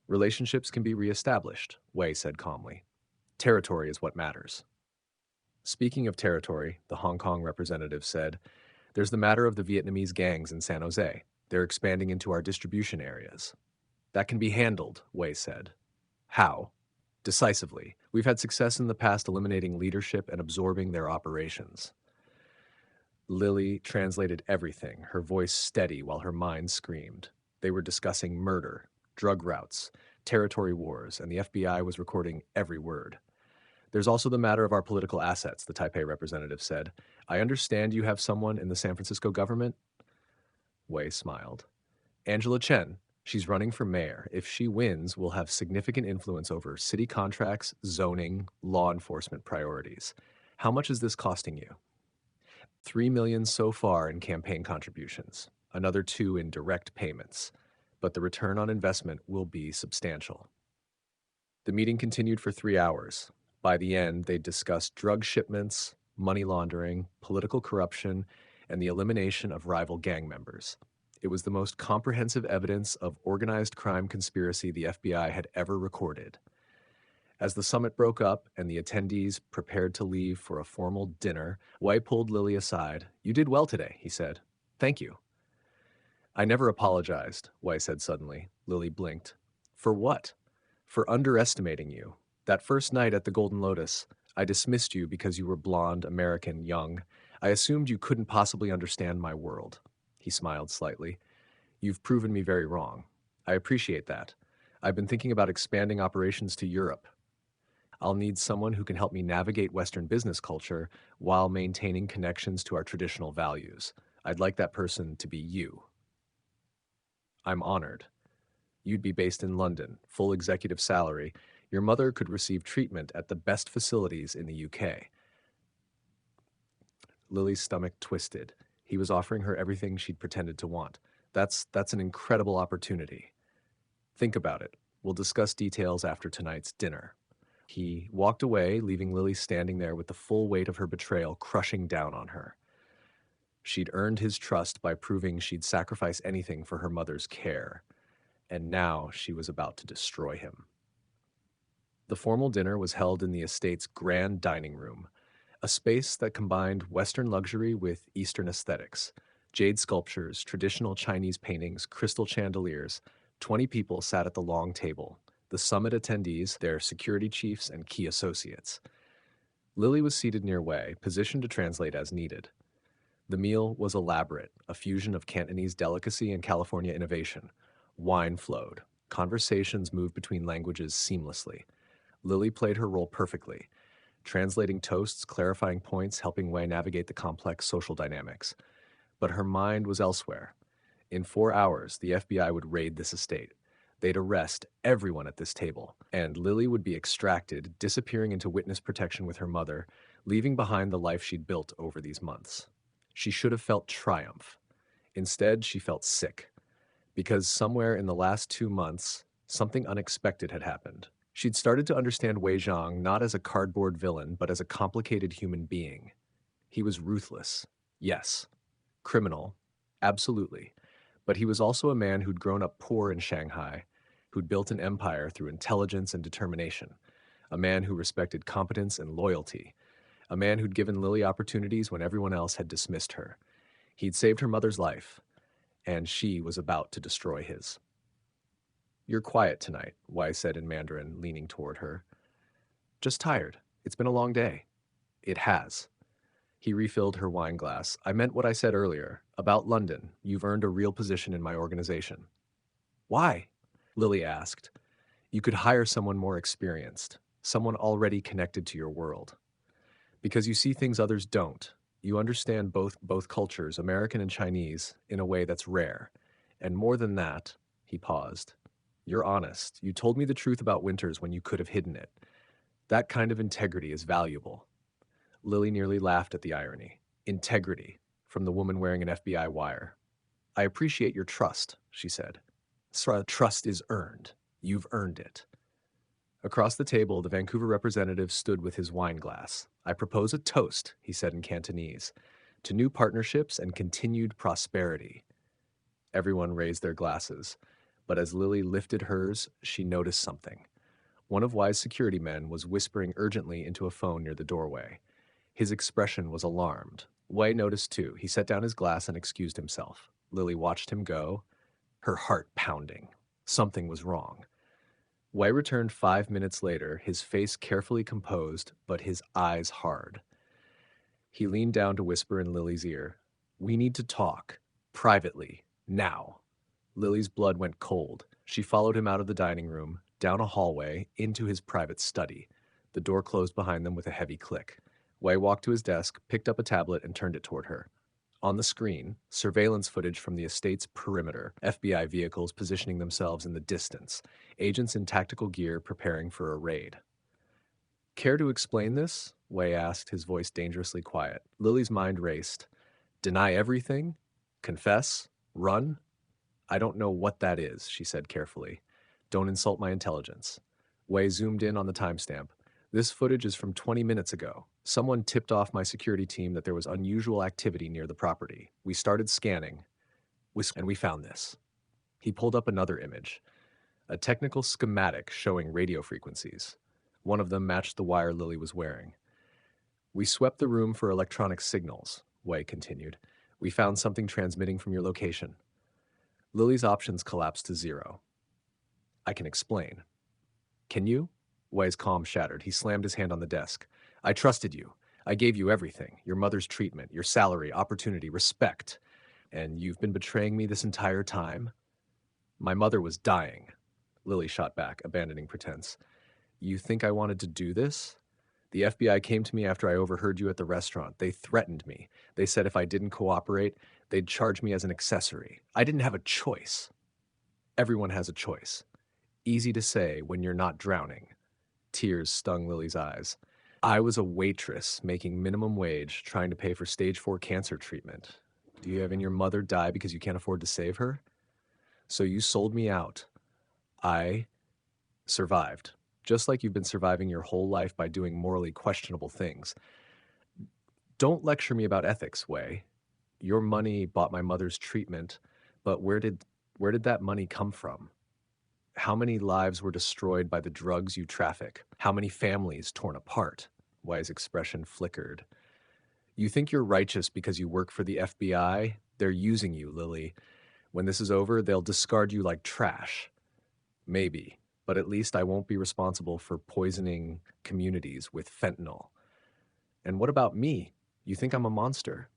Relationships can be reestablished, Wei said calmly. Territory is what matters. Speaking of territory, the Hong Kong representative said, there's the matter of the Vietnamese gangs in San Jose. They're expanding into our distribution areas. That can be handled, Wei said. How? Decisively. We've had success in the past eliminating leadership and absorbing their operations. Lily translated everything, her voice steady while her mind screamed. They were discussing murder, drug routes, territory wars, and the FBI was recording every word. There's also the matter of our political assets, the Taipei representative said. I understand you have someone in the San Francisco government? Wei smiled. Angela Chen. She's running for mayor. If she wins, we'll have significant influence over city contracts, zoning, law enforcement priorities. How much is this costing you? $3 million so far in campaign contributions, another 2 in direct payments, but the return on investment will be substantial. The meeting continued for 3 hours. By the end, they discussed drug shipments, money laundering, political corruption, and the elimination of rival gang members. It was the most comprehensive evidence of organized crime conspiracy the FBI had ever recorded. As the summit broke up and the attendees prepared to leave for a formal dinner, Wei pulled Lily aside. You did well today, he said. Thank you. I never apologized, Wei said suddenly. Lily blinked. For what? For underestimating you. That first night at the Golden Lotus, I dismissed you because you were blonde, American, young. I assumed you couldn't possibly understand my world. He smiled slightly. You've proven me very wrong. I appreciate that. I've been thinking about expanding operations to Europe. I'll need someone who can help me navigate Western business culture while maintaining connections to our traditional values. I'd like that person to be you. I'm honored. You'd be based in London, full executive salary. Your mother could receive treatment at the best facilities in the UK. Lily's stomach twisted. He was offering her everything she'd pretended to want. That's an incredible opportunity. Think about it. We'll discuss details after tonight's dinner. He walked away, leaving Lily standing there with the full weight of her betrayal crushing down on her. She'd earned his trust by proving she'd sacrifice anything for her mother's care, and now she was about to destroy him. The formal dinner was held in the estate's grand dining room, a space that combined Western luxury with Eastern aesthetics. Jade sculptures, traditional Chinese paintings, crystal chandeliers. 20 people sat at the long table. The summit attendees, their security chiefs, and key associates. Lily was seated near Wei, positioned to translate as needed. The meal was elaborate, a fusion of Cantonese delicacy and California innovation. Wine flowed. Conversations moved between languages seamlessly. Lily played her role perfectly, translating toasts, clarifying points, helping Wei navigate the complex social dynamics. But her mind was elsewhere. In 4 hours, the FBI would raid this estate. They'd arrest everyone at this table, and Lily would be extracted, disappearing into witness protection with her mother, leaving behind the life she'd built over these months. She should have felt triumph. Instead, she felt sick, because somewhere in the last 2 months, something unexpected had happened. She'd started to understand Wei Zhang not as a cardboard villain, but as a complicated human being. He was ruthless, yes. Criminal, absolutely. But he was also a man who'd grown up poor in Shanghai, who'd built an empire through intelligence and determination, a man who respected competence and loyalty, a man who'd given Lily opportunities when everyone else had dismissed her. He'd saved her mother's life, and she was about to destroy his. "You're quiet tonight," Wei said in Mandarin, leaning toward her. "Just tired. It's been a long day." "It has." He refilled her wine glass. "I meant what I said earlier. About London, you've earned a real position in my organization." "Why?" Lily asked. "You could hire someone more experienced, someone already connected to your world. Because you see things others don't. You understand both cultures, American and Chinese, in a way that's rare. And more than that," he paused, "you're honest. You told me the truth about Winters when you could have hidden it. That kind of integrity is valuable." Lily nearly laughed at the irony. Integrity, from the woman wearing an FBI wire. "I appreciate your trust," she said. "Trust is earned. You've earned it." Across the table, the Vancouver representative stood with his wine glass. "I propose a toast," he said in Cantonese, "to new partnerships and continued prosperity." Everyone raised their glasses, but as Lily lifted hers, she noticed something. One of Wei's security men was whispering urgently into a phone near the doorway. His expression was alarmed. Wei noticed too. He set down his glass and excused himself. Lily watched him go, her heart pounding. Something was wrong. Wei returned 5 minutes later, his face carefully composed, but his eyes hard. He leaned down to whisper in Lily's ear, "We need to talk. Privately. Now." Lily's blood went cold. She followed him out of the dining room, down a hallway, into his private study. The door closed behind them with a heavy click. Wei walked to his desk, picked up a tablet, and turned it toward her. On the screen, surveillance footage from the estate's perimeter, FBI vehicles positioning themselves in the distance, agents in tactical gear preparing for a raid. "Care to explain this?" Wei asked, his voice dangerously quiet. Lily's mind raced. "Deny everything? Confess? Run?" "I don't know what that is," she said carefully. "Don't insult my intelligence." Wei zoomed in on the timestamp. "This footage is from 20 minutes ago. Someone tipped off my security team that there was unusual activity near the property. We started scanning, and we found this." He pulled up another image, a technical schematic showing radio frequencies. One of them matched the wire Lily was wearing. "We swept the room for electronic signals," Wei continued. "We found something transmitting from your location." Lily's options collapsed to zero. "I can explain." "Can you?" Wei's calm shattered. He slammed his hand on the desk. "I trusted you. I gave you everything. Your mother's treatment, your salary, opportunity, respect. And you've been betraying me this entire time?" "My mother was dying," Lily shot back, abandoning pretense. "You think I wanted to do this? The FBI came to me after I overheard you at the restaurant. They threatened me. They said if I didn't cooperate, they'd charge me as an accessory. I didn't have a choice." "Everyone has a choice. Easy to say when you're not drowning." Tears stung Lily's eyes. "I was a waitress making minimum wage trying to pay for stage 4 cancer treatment. Do you having your mother die because you can't afford to save her? So you sold me out. I survived, just like you've been surviving your whole life by doing morally questionable things. Don't lecture me about ethics, Wei. Your money bought my mother's treatment, but where did that money come from? How many lives were destroyed by the drugs you traffic? How many families torn apart?" Wei's expression flickered. "You think you're righteous because you work for the FBI? They're using you, Lily. When this is over, they'll discard you like trash." "Maybe, but at least I won't be responsible for poisoning communities with fentanyl." "And what about me? You think I'm a monster?"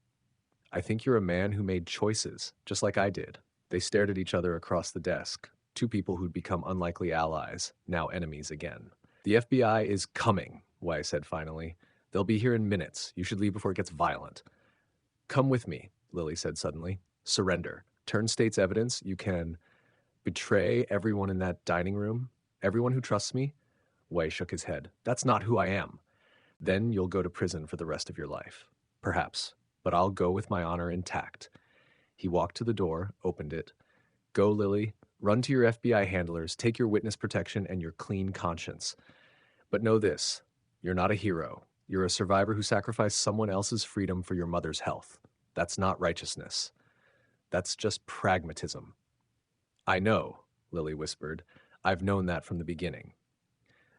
"I think you're a man who made choices, just like I did." They stared at each other across the desk. Two people who'd become unlikely allies, now enemies again. "The FBI is coming," Wei said finally. "They'll be here in minutes. You should leave before it gets violent." "Come with me," Lily said suddenly. "Surrender. Turn state's evidence. You can betray everyone in that dining room. Everyone who trusts me." Wei shook his head. "That's not who I am." "Then you'll go to prison for the rest of your life. Perhaps. but I'll go with my honor intact. He walked to the door, opened it. Go, Lily. Run to your FBI handlers, take your witness protection and your clean conscience. But know this, you're not a hero. You're a survivor who sacrificed someone else's freedom for your mother's health. That's not righteousness. That's just pragmatism. I know, Lily whispered. I've known that from the beginning.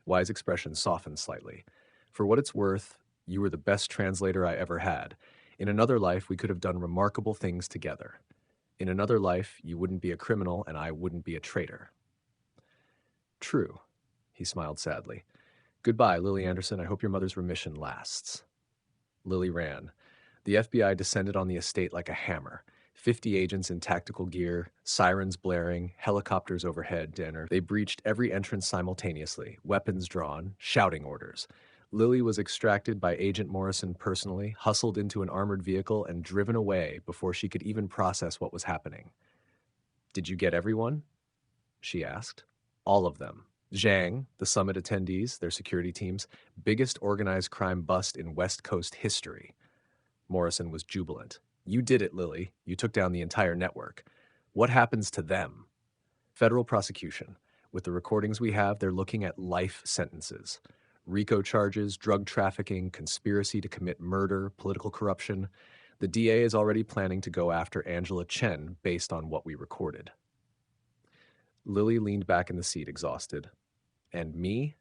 Wei's expression softened slightly. For what it's worth, you were the best translator I ever had. In another life, we could have done remarkable things together. In another life, you wouldn't be a criminal and I wouldn't be a traitor. True, he smiled sadly. Goodbye, Lily Anderson. I hope your mother's remission lasts. Lily ran. The FBI descended on the estate like a hammer. 50 agents in tactical gear, sirens blaring, helicopters overhead, and they breached every entrance simultaneously, weapons drawn, shouting orders. Lily was extracted by Agent Morrison personally, hustled into an armored vehicle, and driven away before she could even process what was happening. Did you get everyone? She asked. All of them. Zhang, the summit attendees, their security teams, biggest organized crime bust in West Coast history. Morrison was jubilant. You did it, Lily. You took down the entire network. What happens to them? Federal prosecution. With the recordings we have, they're looking at life sentences. RICO charges, drug trafficking, conspiracy to commit murder, political corruption. The DA is already planning to go after Angela Chen based on what we recorded. Lily leaned back in the seat, exhausted. And me?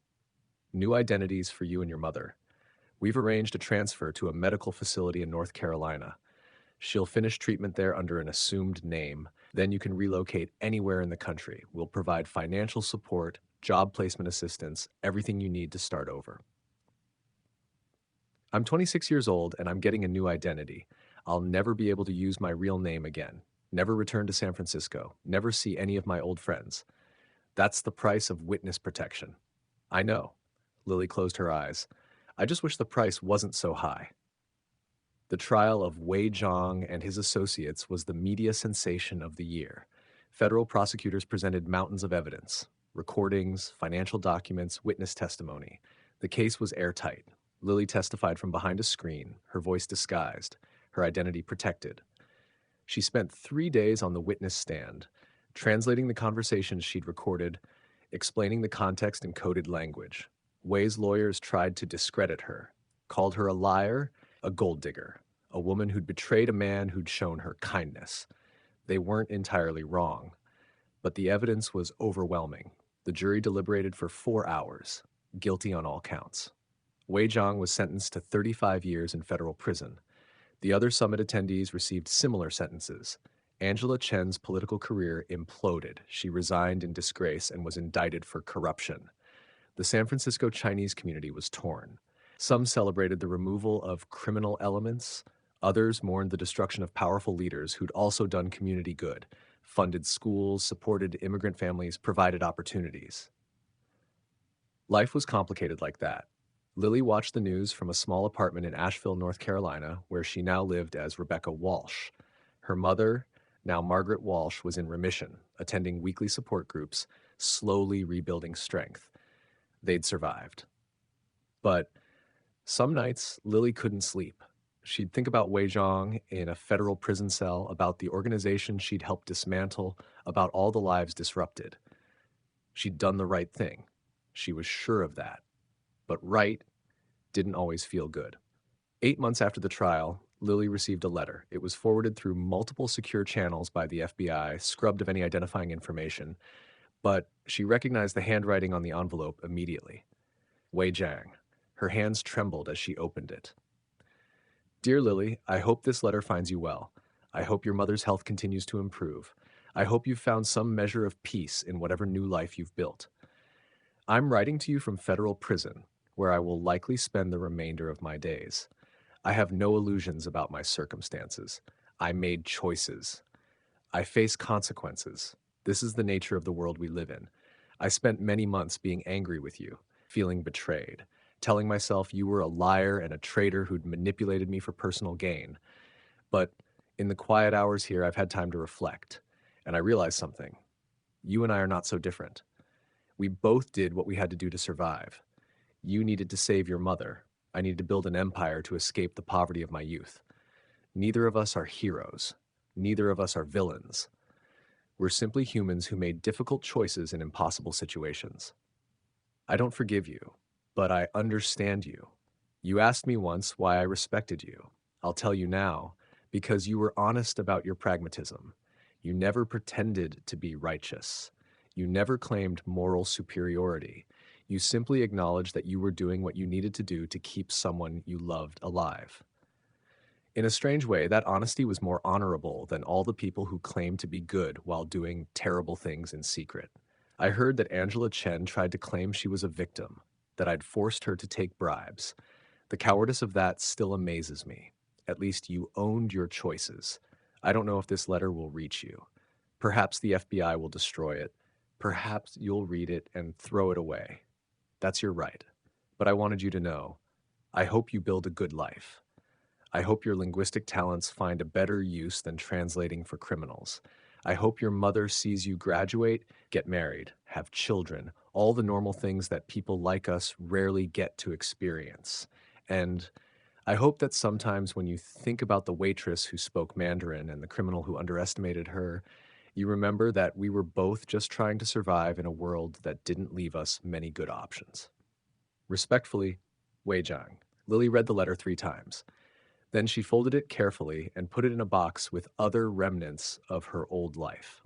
New identities for you and your mother. We've arranged a transfer to a medical facility in North Carolina. She'll finish treatment there under an assumed name. Then you can relocate anywhere in the country. We'll provide financial support, job placement assistance, everything you need to start over. I'm 26 years old and I'm getting a new identity. I'll never be able to use my real name again. Never return to San Francisco. Never see any of my old friends. That's the price of witness protection. I know. Lily closed her eyes. I just wish the price wasn't so high. The trial of Wei Zhang and his associates was the media sensation of the year. Federal prosecutors presented mountains of evidence, recordings, financial documents, witness testimony. The case was airtight. Lily testified from behind a screen, her voice disguised, her identity protected. She spent 3 days on the witness stand, translating the conversations she'd recorded, explaining the context in coded language. Wei's lawyers tried to discredit her, called her a liar, a gold digger, a woman who'd betrayed a man who'd shown her kindness. They weren't entirely wrong, but the evidence was overwhelming. The jury deliberated for 4 hours, guilty on all counts. Wei Zhang was sentenced to 35 years in federal prison. The other summit attendees received similar sentences. Angela Chen's political career imploded. She resigned in disgrace and was indicted for corruption. The San Francisco Chinese community was torn. Some celebrated the removal of criminal elements. Others mourned the destruction of powerful leaders who'd also done community good, funded schools, supported immigrant families, provided opportunities. Life was complicated like that. Lily watched the news from a small apartment in Asheville, North Carolina, where she now lived as Rebecca Walsh. Her mother, now Margaret Walsh, was in remission, attending weekly support groups, slowly rebuilding strength. They'd survived. But some nights, Lily couldn't sleep. She'd think about Wei Zhang in a federal prison cell, about the organization she'd helped dismantle, about all the lives disrupted. She'd done the right thing. She was sure of that. But right didn't always feel good. 8 months after the trial, Lily received a letter. It was forwarded through multiple secure channels by the FBI, scrubbed of any identifying information, but she recognized the handwriting on the envelope immediately. Wei Zhang. Her hands trembled as she opened it. Dear Lily, I hope this letter finds you well. I hope your mother's health continues to improve. I hope you've found some measure of peace in whatever new life you've built. I'm writing to you from federal prison, where I will likely spend the remainder of my days. I have no illusions about my circumstances. I made choices. I face consequences. This is the nature of the world we live in. I spent many months being angry with you, feeling betrayed, telling myself you were a liar and a traitor who'd manipulated me for personal gain. But in the quiet hours here, I've had time to reflect, and I realized something. You and I are not so different. We both did what we had to do to survive. You needed to save your mother. I needed to build an empire to escape the poverty of my youth. Neither of us are heroes. Neither of us are villains. We're simply humans who made difficult choices in impossible situations. I don't forgive you, but I understand you. You asked me once why I respected you. I'll tell you now, because you were honest about your pragmatism. You never pretended to be righteous. You never claimed moral superiority. You simply acknowledged that you were doing what you needed to do to keep someone you loved alive. In a strange way, that honesty was more honorable than all the people who claimed to be good while doing terrible things in secret. I heard that Angela Chen tried to claim she was a victim, that I'd forced her to take bribes. The cowardice of that still amazes me. At least you owned your choices. I don't know if this letter will reach you. Perhaps the FBI will destroy it. Perhaps you'll read it and throw it away. That's your right. But I wanted you to know, I hope you build a good life. I hope your linguistic talents find a better use than translating for criminals. I hope your mother sees you graduate, get married, have children, all the normal things that people like us rarely get to experience. And I hope that sometimes when you think about the waitress who spoke Mandarin and the criminal who underestimated her, you remember that we were both just trying to survive in a world that didn't leave us many good options. Respectfully, Wei Zhang. Lily read the letter 3 times. Then she folded it carefully and put it in a box with other remnants of her old life.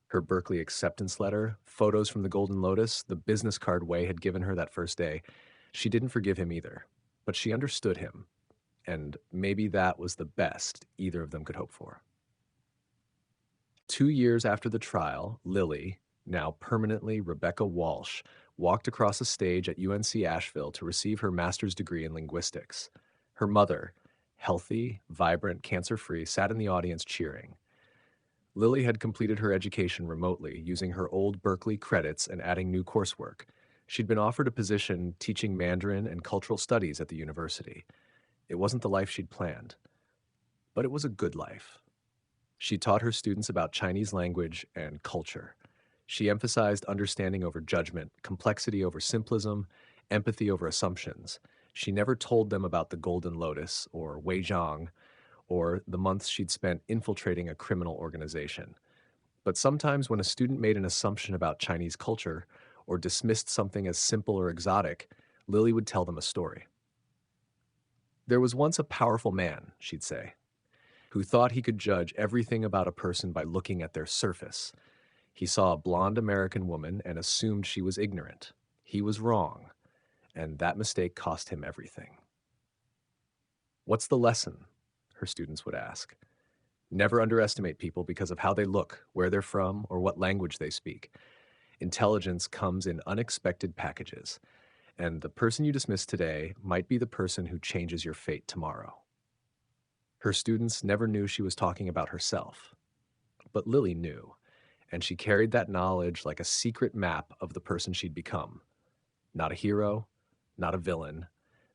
Her Berkeley acceptance letter, photos from the Golden Lotus, the business card Wei had given her that first day. She didn't forgive him either, but she understood him, and maybe that was the best either of them could hope for. 2 years after the trial, Lily, now permanently Rebecca Walsh, walked across a stage at UNC Asheville to receive her master's degree in linguistics. Her mother, healthy, vibrant, cancer-free, sat in the audience cheering. Lily had completed her education remotely, using her old Berkeley credits and adding new coursework. She'd been offered a position teaching Mandarin and cultural studies at the university. It wasn't the life she'd planned, but it was a good life. She taught her students about Chinese language and culture. She emphasized understanding over judgment, complexity over simplism, empathy over assumptions. She never told them about the Golden Lotus or Wei Zhang or the months she'd spent infiltrating a criminal organization. But sometimes when a student made an assumption about Chinese culture or dismissed something as simple or exotic, Lily would tell them a story. There was once a powerful man, she'd say, who thought he could judge everything about a person by looking at their surface. He saw a blonde American woman and assumed she was ignorant. He was wrong, and that mistake cost him everything. What's the lesson? Her students would ask. Never underestimate people because of how they look, where they're from, or what language they speak. Intelligence comes in unexpected packages, and the person you dismiss today might be the person who changes your fate tomorrow. Her students never knew she was talking about herself, but Lily knew, and she carried that knowledge like a secret map of the person she'd become. Not a hero, not a villain,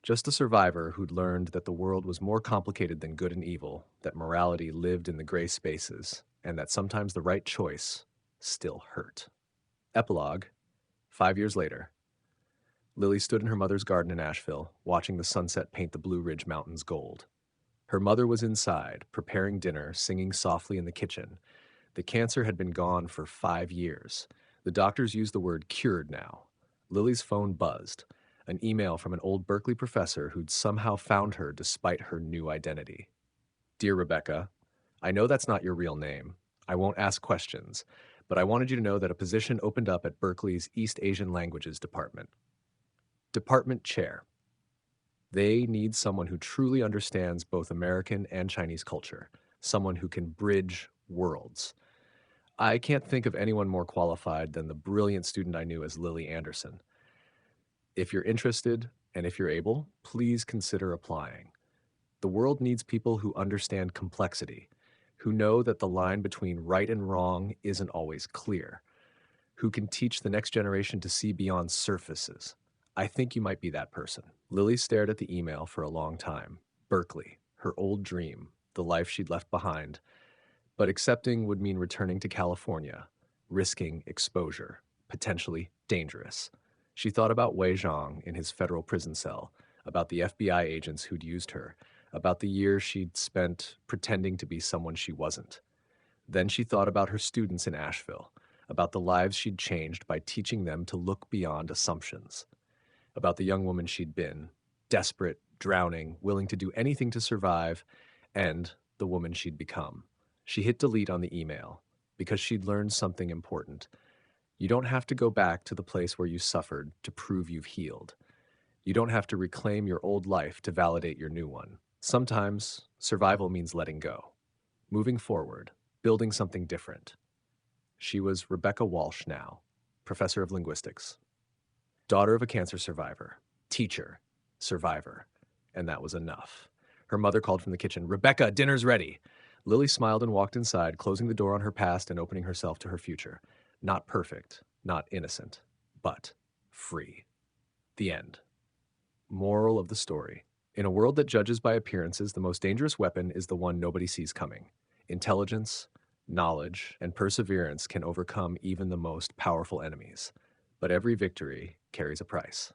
just a survivor who'd learned that the world was more complicated than good and evil, that morality lived in the gray spaces, and that sometimes the right choice still hurt. Epilogue, 5 years later. Lily stood in her mother's garden in Asheville, watching the sunset paint the Blue Ridge Mountains gold. Her mother was inside, preparing dinner, singing softly in the kitchen. The cancer had been gone for 5 years. The doctors used the word cured now. Lily's phone buzzed. An email from an old Berkeley professor who'd somehow found her despite her new identity. Dear Rebecca, I know that's not your real name. I won't ask questions, but I wanted you to know that a position opened up at Berkeley's East Asian Languages Department. Department chair. They need someone who truly understands both American and Chinese culture, someone who can bridge worlds. I can't think of anyone more qualified than the brilliant student I knew as Lily Anderson. If you're interested, and if you're able, please consider applying. The world needs people who understand complexity, who know that the line between right and wrong isn't always clear, who can teach the next generation to see beyond surfaces. I think you might be that person. Lily stared at the email for a long time. Berkeley, her old dream, the life she'd left behind. But accepting would mean returning to California, risking exposure, potentially dangerous. She thought about Wei Zhang in his federal prison cell, about the FBI agents who'd used her, about the years she'd spent pretending to be someone she wasn't. Then she thought about her students in Asheville, about the lives she'd changed by teaching them to look beyond assumptions, about the young woman she'd been, desperate, drowning, willing to do anything to survive, and the woman she'd become. She hit delete on the email because she'd learned something important. You don't have to go back to the place where you suffered to prove you've healed. You don't have to reclaim your old life to validate your new one. Sometimes survival means letting go, moving forward, building something different. She was Rebecca Walsh now, professor of linguistics, daughter of a cancer survivor, teacher, survivor, and that was enough. Her mother called from the kitchen, "Rebecca, dinner's ready." Lily smiled and walked inside, closing the door on her past and opening herself to her future. Not perfect, not innocent, but free. The end. Moral of the story. In a world that judges by appearances, the most dangerous weapon is the one nobody sees coming. Intelligence, knowledge, and perseverance can overcome even the most powerful enemies. But every victory carries a price.